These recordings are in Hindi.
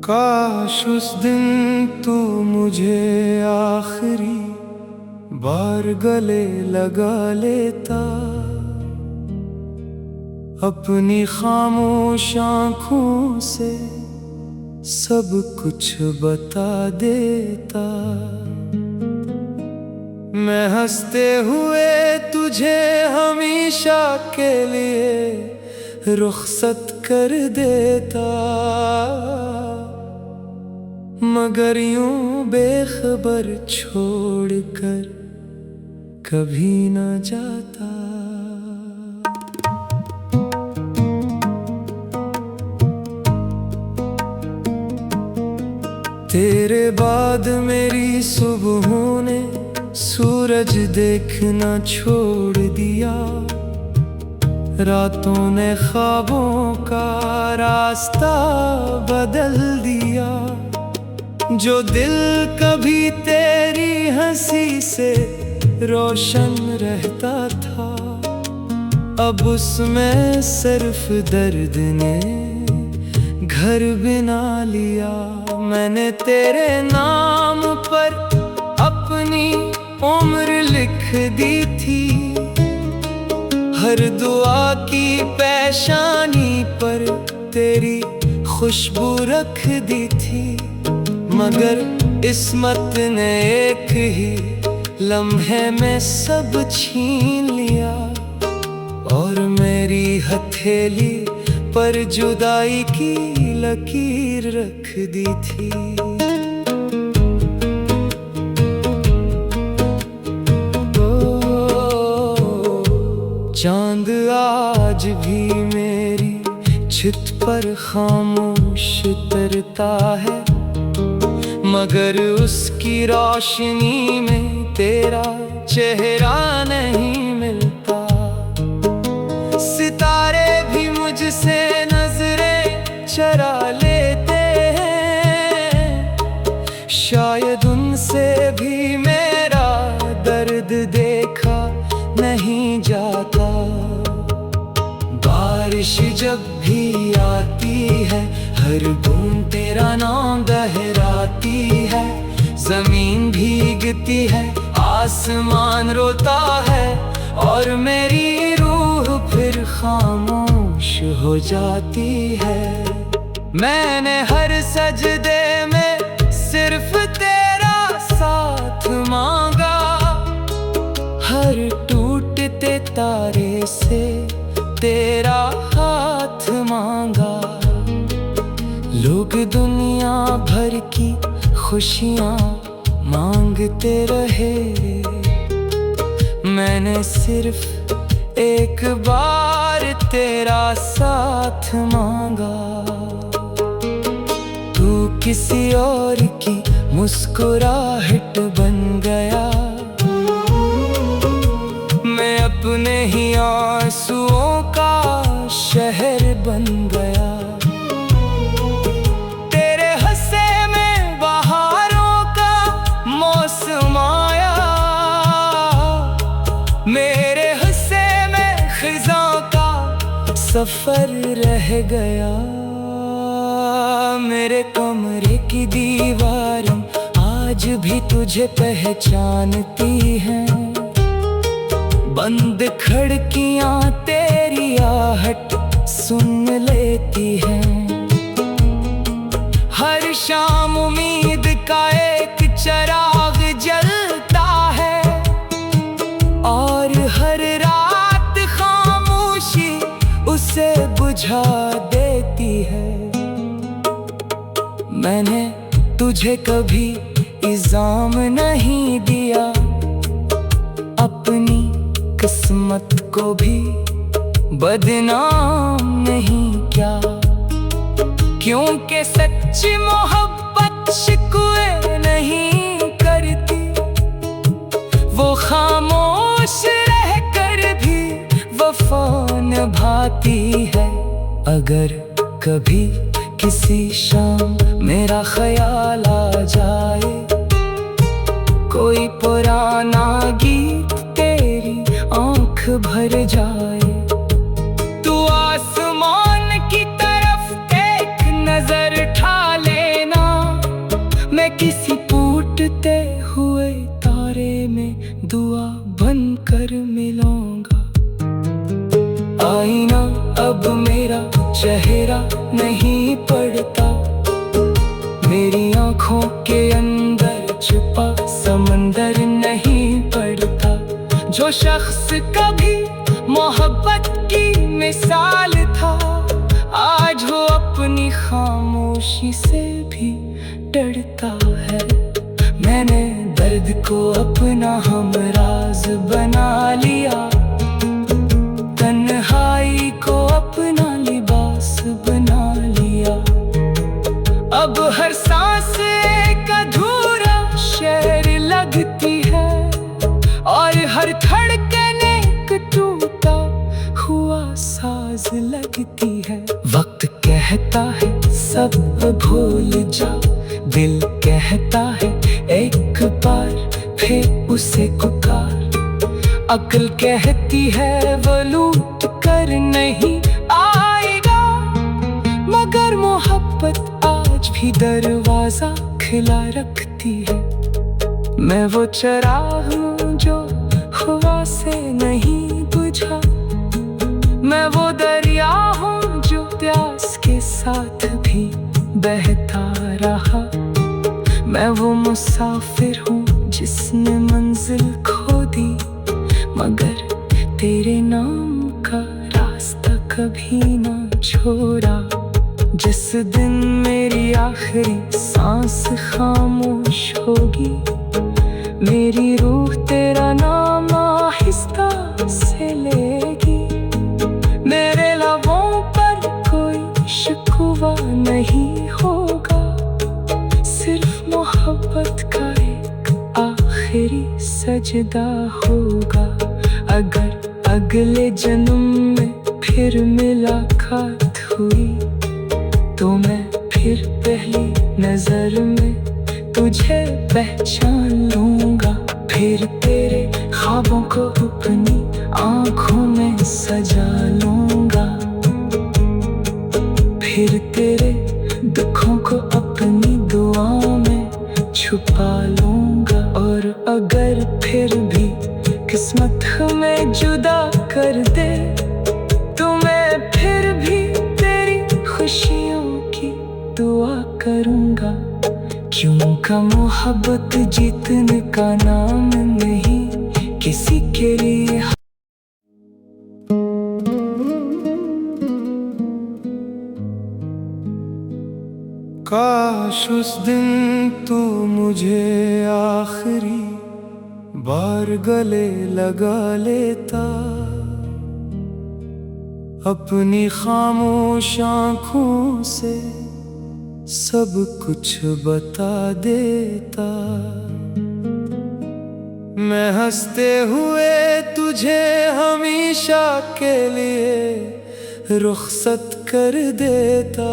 काश उस दिन तू मुझे आखिरी बार गले लगा लेता, अपनी खामोश आँखों से सब कुछ बता देता। मैं हंसते हुए तुझे हमेशा के लिए रुखसत कर देता, मगर यूं बेखबर छोड़कर कभी न जाता। तेरे बाद मेरी सुबहों ने सूरज देखना छोड़ दिया, रातों ने ख्वाबों का रास्ता बदल दिया। जो दिल कभी तेरी हंसी से रोशन रहता था, अब उसमें सिर्फ दर्द ने घर बना लिया। मैंने तेरे नाम पर अपनी उम्र लिख दी थी, हर दुआ की पेशानी पर तेरी खुशबू रख दी थी। मगर किस्मत ने एक ही लम्हे में सब छीन लिया, और मेरी हथेली पर जुदाई की लकीर रख दी थी। चांद आज भी मेरी छित पर खामोश तरता है, मगर उसकी रोशनी में तेरा चेहरा नहीं मिलता। सितारे भी मुझसे नजरें चरा लेते हैं, शायद उनसे भी मेरा दर्द देखा नहीं जाता। बारिश जब भी आती है, हर बूंद तेरा नाम दोहराती है। जमीन भीगती है, आसमान रोता है, और मेरी रूह फिर खामोश हो जाती है। मैंने हर सजदे में सिर्फ तेरा साथ मांगा, हर टूटते तारे से तेरा हाथ मांगा। लोग दुनिया भर की खुशियाँ मांगते रहे, मैंने सिर्फ एक बार तेरा साथ मांगा। तू किसी और की मुस्कुराहट बन गया, मैं अपने ही आंसुओं का शहर बन गया। तेरे हंसे में बहारों का मौसम आया, मेरे हंसे में खिज़ां का सफर रह गया। मेरे कमरे की दीवारें आज भी तुझे पहचानती हैं, बंद खिड़कियां तेरी आहट सुन लेती हैं। हर शाम उम्मीद का एक चिराग जलता है, और हर रात खामोशी उसे बुझा देती है। मैंने तुझे कभी इल्जाम नहीं दिया, अपनी किस्मत को भी बदनाम नहीं किया, क्योंकि सच्ची मोहब्बत शिकवे नहीं करती। वो खामोश रहकर भी वफा निभाती है। अगर कभी किसी शाम मेरा ख्याल आ जाए, कोई पुराना गीत तेरी आँख भर जाए, तू आसमान की तरफ एक नजर उठा ले। नहीं पड़ता। मेरी आँखों के अंदर छुपा समंदर नहीं पड़ता। जो शख्स कभी मोहब्बत की मिसाल था, आज वो अपनी खामोशी से भी डरता है। मैंने दर्द को अपना हमराज बना लिया, तन्हाई को अपना लिबास बना लिया। अब हर सांस एक अधूरा शेर लगती है, और हर धड़कन एक टूटा हुआ साज लगती है। वक्त कहता है सब भूल जा, दिल कहता है एक बार फिर उसे पुकार। अक्ल कहती है वो लूट कर नहीं आएगा, मगर मोहब्बत आज भी दरवाजा खुला रखती है। मैं वो चिराग हूँ जो हवा से नहीं बुझा, मैं वो दरिया हूँ जो प्यास के साथ भी बहता रहा। मैं वो मुसाफिर हूँ जिसने मंजिल खो दी, मगर तेरे नाम का रास्ता कभी ना छोड़ा। जिस दिन मेरी आखिरी सांस खामोश होगी, मेरी रूह तेरा नाम आहिस्ता से लेगी। मेरे लबों पर कोई शिकवा नहीं होगा, सिर्फ मोहब्बत का एक आखिरी सजदा होगा। अगर अगले जन्म में फिर मुलाकात हुई, तो मैं फिर पहली नजर में तुझे पहचान लूंगा। फिर तेरे ख्वाबों को अपनी आँखों में सजा लूंगा, फिर तेरे दुखों को अपनी दुआओं में छुपा लूंगा। और अगर फिर भी किस्मत हमें जुदा कर दे, तो मैं फिर भी तेरी खुशियों की दुआ करूंगा। क्योंकि मोहब्बत जीतने का नाम नहीं, किसी के लिए। काश उस दिन तू मुझे आखिरी बार गले लगा लेता, अपनी खामोश आँखों से सब कुछ बता देता। मैं हंसते हुए तुझे हमेशा के लिए रुखसत कर देता,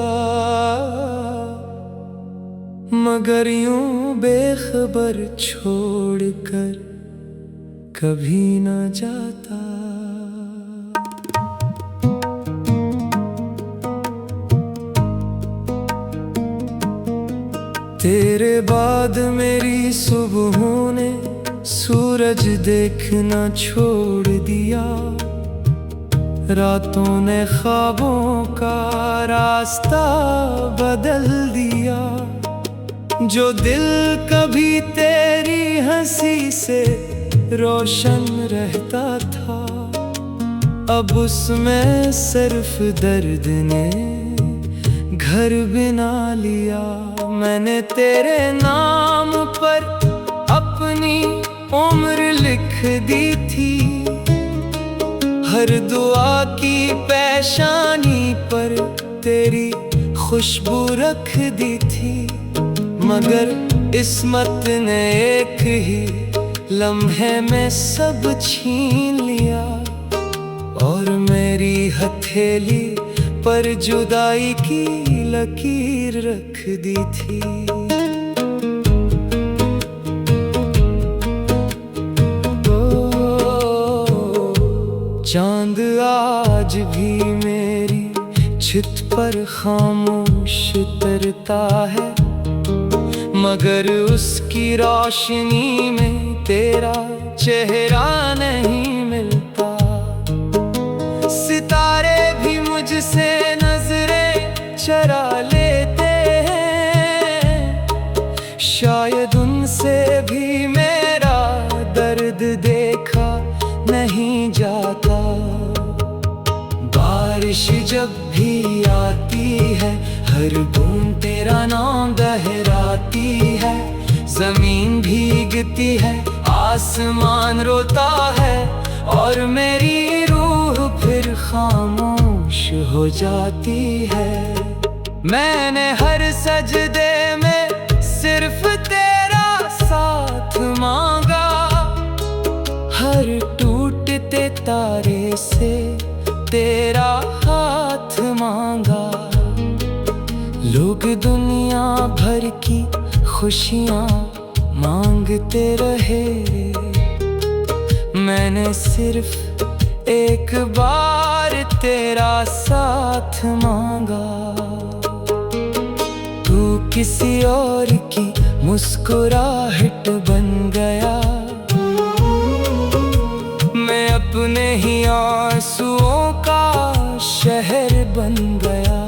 मगर यूं बेखबर छोड़कर कभी न जाता। तेरे बाद मेरी सुबहों ने सूरज देखना छोड़ दिया, रातों ने ख्वाबों का रास्ता बदल दिया। जो दिल कभी तेरी हंसी से रोशन रहता था, अब उसमें सिर्फ दर्द ने घर बना लिया। मैंने तेरे नाम पर अपनी उम्र लिख दी थी, हर दुआ की पेशानी पर तेरी खुशबू रख दी थी। मगर किस्मत ने एक ही लम्हे में सब छीन लिया, और मेरी हथेली पर जुदाई की लकीर रख दी थी। चांद आज भी मेरी छित पर खामोश तरता है, मगर उसकी रोशनी में तेरा चेहरा नहीं मिलता। सितारे भी मुझसे नजरें जाता। बारिश जब भी आती है हर बूंद तेरा नाम दोहराती है। जमीन भीगती है आसमान रोता है और मेरी रूह फिर खामोश हो जाती है। मैंने हर सजदे में सिर्फ तेरा साथ मांगा, हर टूटते तारे से तेरा हाथ मांगा। लोग दुनिया भर की खुशियाँ मांगते रहे, मैंने सिर्फ एक बार तेरा साथ मांगा। तू किसी और की मुस्कुराहट बन गया, मैं अपने ही आंसुओं का शहर बन गया।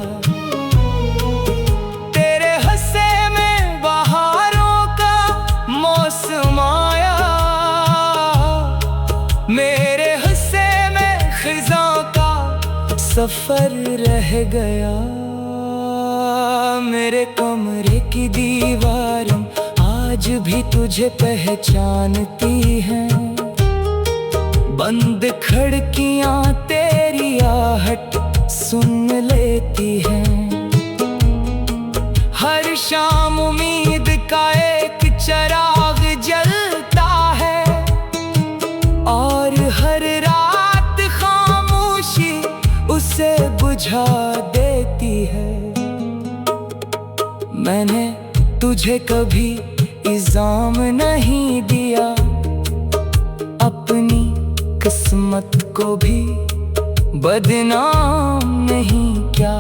तेरे हंसे में बहारों का मौसम आया, मेरे हंसे में खिज़ां का सफर रह गया। मेरे कमरे की दीवारें आज भी तुझे पहचानती हैं, बंद खिड़कियां तेरी आहट सुन लेती हैं। हर शाम उम्मीद का एक चिराग जलता है और हर रात खामोशी उसे बुझा देती है। मैंने तुझे कभी इल्जाम नहीं दिया, अपनी किस्मत को भी बदनाम नहीं किया,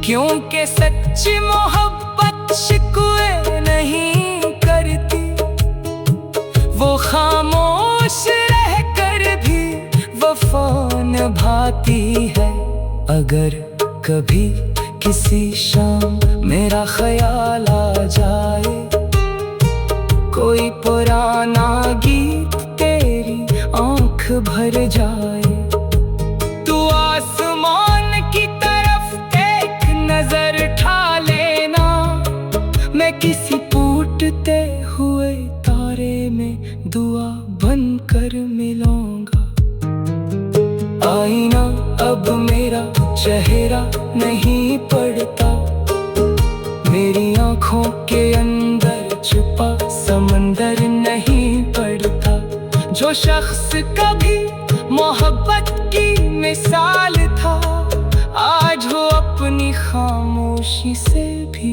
क्योंकि सच्ची मोहब्बत शिकवे नहीं करती। वो खामोश रहकर भी वफा निभाती है। अगर कभी किसी शाम मेरा ख्याल आ जाए, कोई पुराना गीत तेरी आँख भर जाए, तू आसमान की तरफ एक नजर उठा लेना। मैं किसी टूटते हुए तारे में दुआ बनकर मिलूंगा। आईना अब मेरा चेहरा नहीं पड़ता, मेरी आँखों के अंदर छुपा समंदर नहीं पड़ता। जो शख्स कभी मोहब्बत की मिसाल था, आज वो अपनी खामोशी से भी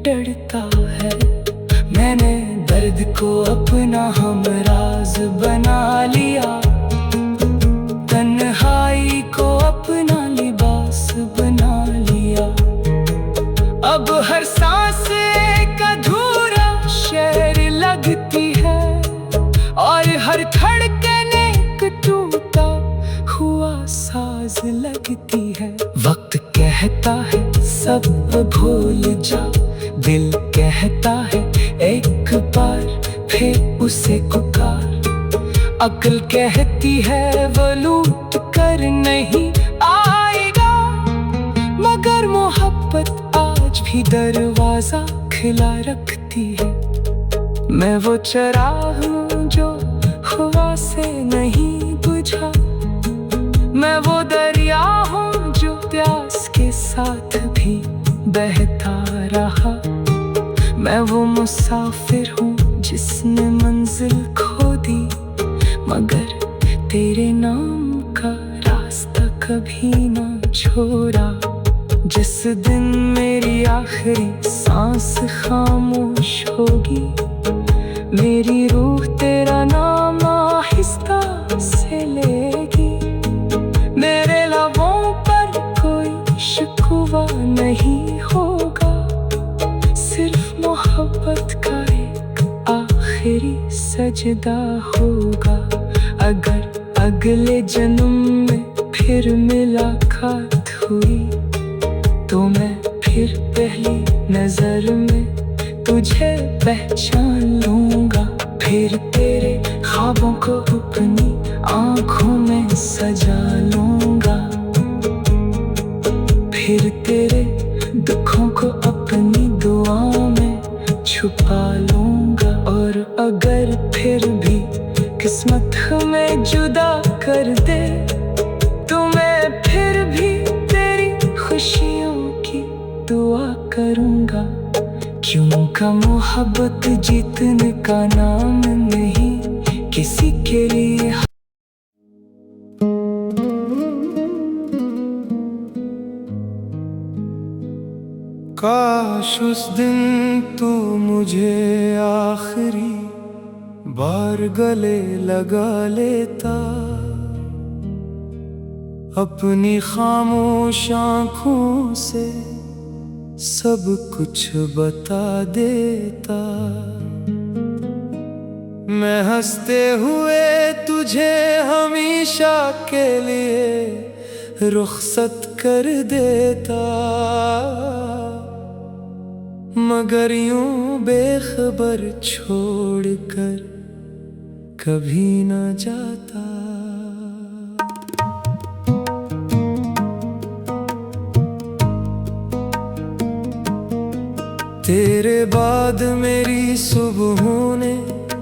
डरता है। मैंने दर्द को अपना हमराज बना लिया, तन्हाई को अपना लिबास बना लिया। अब हर सांस एक अधूरा शेर लगती है और हर धड़कन एक टूटा हुआ साज लगती है। वक्त कहता है सब भूल जा, दिल कहता है एक बार फिर उसे पुकार। अक्ल कहती है वो लूट कर नहीं आएगा, मगर मोहब्बत आज भी दरवाजा खुला रखती है। मैं वो चिराग हूँ जो हवा से नहीं बुझा, मैं वो दरिया हूँ जो प्यास के साथ भी बहता रहा। मैं वो मुसाफिर हूँ जिसने मंजिल खो दी, मगर तेरे नाम का रास्ता कभी ना छोड़ा। जिस दिन मेरी आखिरी सांस खामोश होगी, मेरी रूह तेरा नाम आहिस्ता से लेगी। मेरे लबों पर कोई शिकवा नहीं होगा, सिर्फ मोहब्बत का एक आखिरी सजदा होगा। अगर अगले जन्म में फिर मुलाकात हुई, तो मैं फिर पहली नजर में तुझे पहचान लूंगा। फिर तेरे ख्वाबों को अपनी आँखों में सजा लूंगा, फिर तेरे दुखों को अपनी दुआओं में छुपा लूंगा। और अगर फिर भी किस्मत हमें जुदा कर दे, तो मैं फिर भी तेरी खुशियों की दुआ करूंगा। क्योंकि मोहब्बत जीतने का नाम नहीं, किसी के लिए। काश उस दिन तू मुझे आखिरी बार गले लगा लेता, अपनी खामोश आँखों से सब कुछ बता देता। मैं हंसते हुए तुझे हमेशा के लिए रुखसत कर देता, मगर यूं बेखबर छोड़कर कभी न जाता। तेरे बाद मेरी सुबहों ने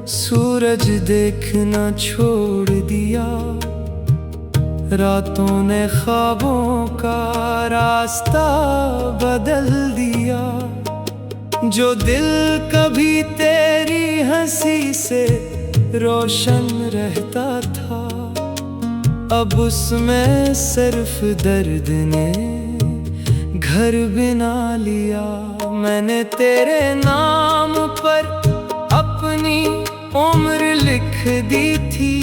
सूरज देखना छोड़ दिया, रातों ने ख्वाबों का रास्ता बदल दिया। जो दिल कभी तेरी हंसी से रोशन रहता था, अब उसमें सिर्फ दर्द ने घर बना लिया। मैंने तेरे नाम पर अपनी उम्र लिख दी थी,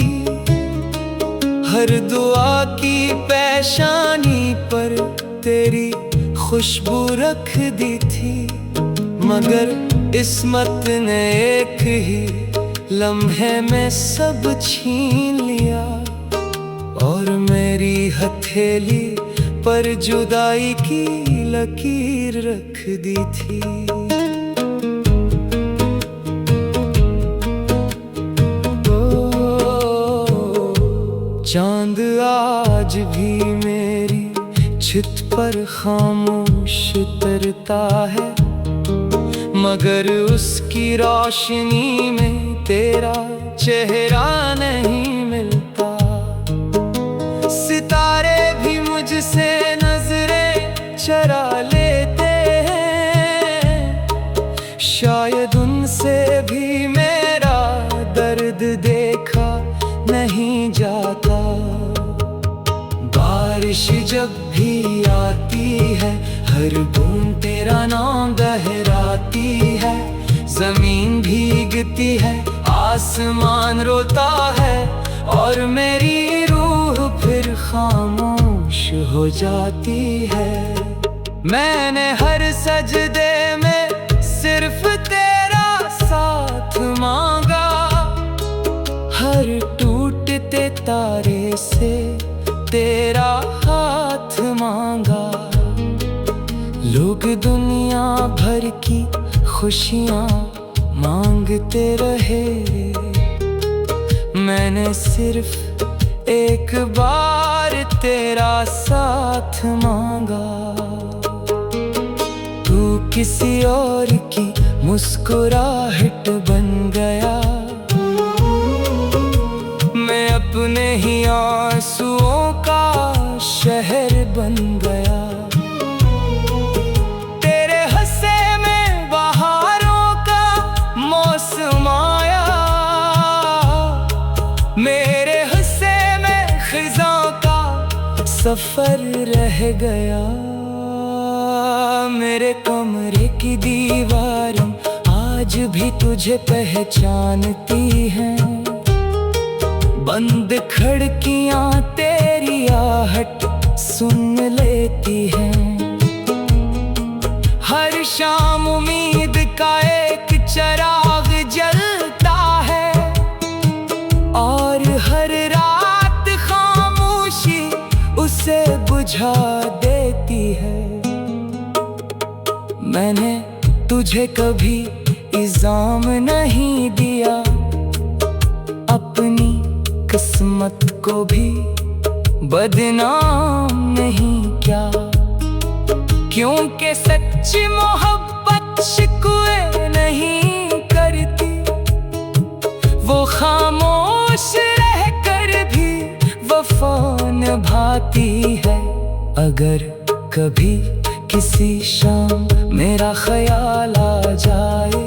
हर दुआ की पेशानी पर तेरी खुशबू रख दी थी। मगर किस्मत ने एक ही लम्हे में सब छीन लिया, और मेरी हथेली पर जुदाई की लकीर रख दी थी। चांद आज भी मेरी छित पर खामोश तरता है, मगर उसकी रोशनी में तेरा चेहरा नहीं मिलता। सितारे भी मुझसे नजरें चरा लेते हैं, शायद उनसे भी मेरा दर्द देखा नहीं जाता। बारिश जब भी आती है, हर बूंद तेरा नाम दोहराती है। जमीन भीगती है, आसमान रोता है, और मेरी रूह फिर खामोश हो जाती है। मैंने हर सजदे में सिर्फ तेरा साथ मांगा, हर टूटते तारे से तेरा हाथ मांगा। लोग दुनिया भर की खुशियाँ मांगते रहे, मैंने सिर्फ एक बार तेरा साथ मांगा। तू किसी और की मुस्कुराहट बन गया, मैं अपने ही आंसुओं का शहर बन गया। तेरे हंसे में बहारों का मौसम आया, मेरे हंसे में खिज़ां का सफर रह गया। मेरे कमरे की दीवारें आज भी तुझे पहचानती हैं, बंद खिड़कियां तेरी आहट सुन लेती हैं। हर शाम उम्मीद का एक चिराग जलता है, और हर रात खामोशी उसे बुझा देती है। मैंने तुझे कभी इल्जाम नहीं दिया, अपनी किस्मत को भी बदनाम नहीं क्या? क्योंकि सच्ची मोहब्बत शिकवे नहीं करती, वो खामोश रहकर भी वफा निभाती है। अगर कभी किसी शाम मेरा ख्याल आ जाए,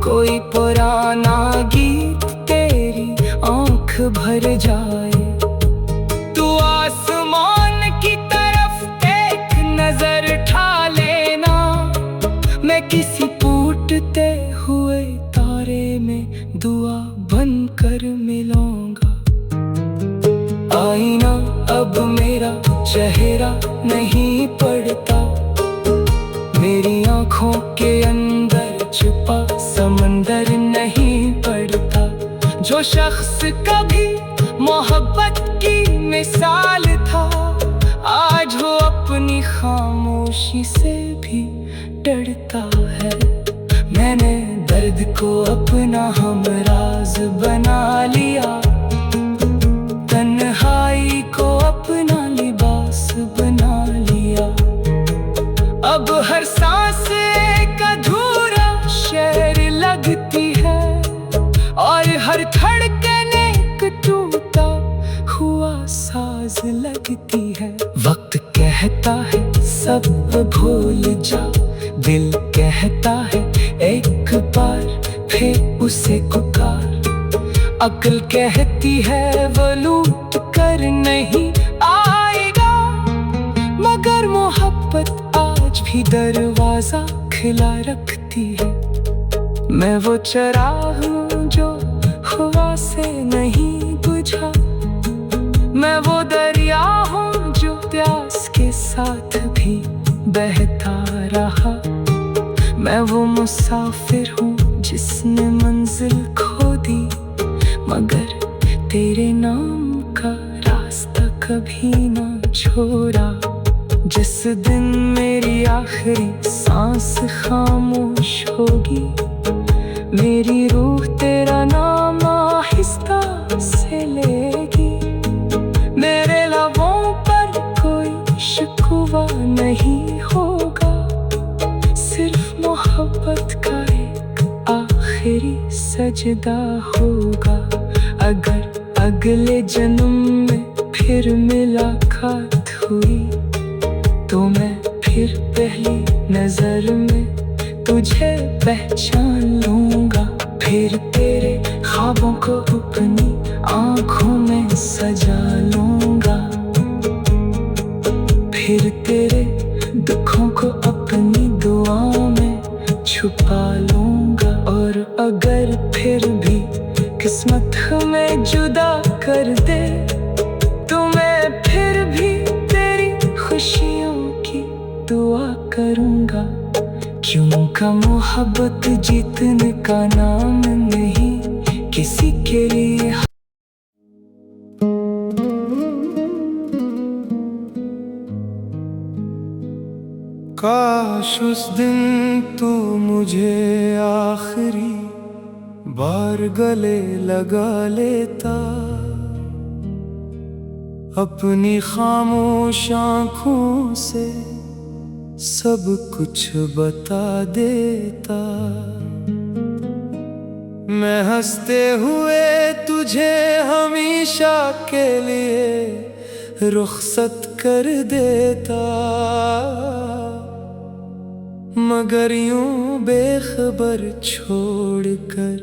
कोई पुराना गीत तेरी आंख भर जाए, तू आसमान की तरफ एक नजर उठा लेना। मैं किसी टूटते हुए तारे में दुआ बनकर मिलूंगा। आईना अब मेरा चेहरा नहीं पड़ता, मेरी आंखों के अंदर छुपा समंदर नहीं पड़ता। जो शख्स कभी मोहब्बत की मिसाल था, आज वो अपनी खामोशी से भी डरता है। मैंने दर्द को अपना हमराज बना लिया, तन्हाई को अपना लिबास बना लिया। अब हर सांस एक अधूरा शेर लगती है, और हर धड़कन एक टूटा हुआ साज लगती है। वक्त कहता है सब भूल जा, दिल कहता है एक बार फिर उसे पुकार। अक्ल कहती है वो लूट कर नहीं आएगा, मगर मोहब्बत आज भी दरवाजा खुला रखती है। मैं वो चिराग हूँ जो हवा से नहीं बुझा, मैं वो दरिया हूँ जो प्यास के साथ भी बहता रहा। मैं वो मुसाफिर हूँ जिसने मंजिल खो दी, मगर तेरे नाम का रास्ता कभी ना छोड़ा। जिस दिन मेरी आखिरी सांस खामोश होगी, मेरी रूह तेरा नाम आहिस्ता से लेगी। मेरे लबों पर कोई शिकवा नहीं होगा, सिर्फ मोहब्बत का एक आखिरी सजदा होगा। अगर अगले जन्म में फिर मुलाकात हुई, तो मैं फिर पहली नजर में तुझे पहचान लूंगा। फिर तेरे ख्वाबों को अपनी आंखों में सजा लूंगा, फिर तेरे दुखों को अपनी दुआओं में छुपा लूंगा। और अगर फिर भी किस्मत हमें जुदा कर दे, तो मैं फिर भी तेरी खुशियों की दुआ करूंगा। क्योंकि मोहब्बत जीतने का नाम नहीं, किसी के लिए। काश उस दिन तू मुझे आखिरी बार गले लगा लेता, अपनी खामोश आँखों से सब कुछ बता देता। मैं हंसते हुए तुझे हमेशा के लिए रुखसत कर देता, मगर यूं बेखबर छोड़कर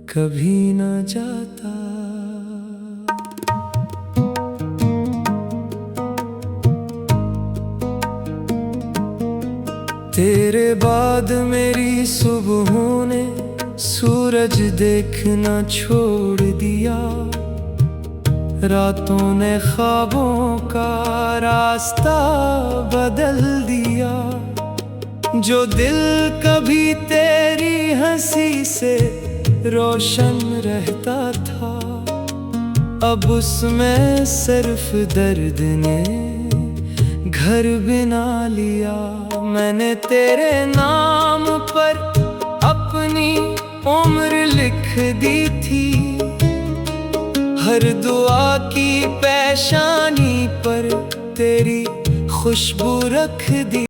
कभी न जाता। तेरे बाद मेरी सुबहों ने सूरज देखना छोड़ दिया, रातों ने ख्वाबों का रास्ता बदल दिया। जो दिल कभी तेरी हंसी से रोशन रहता था, अब उसमें सिर्फ दर्द ने घर बना लिया। मैंने तेरे नाम पर अपनी उम्र लिख दी थी, हर दुआ की पेशानी पर तेरी खुशबू रख दी।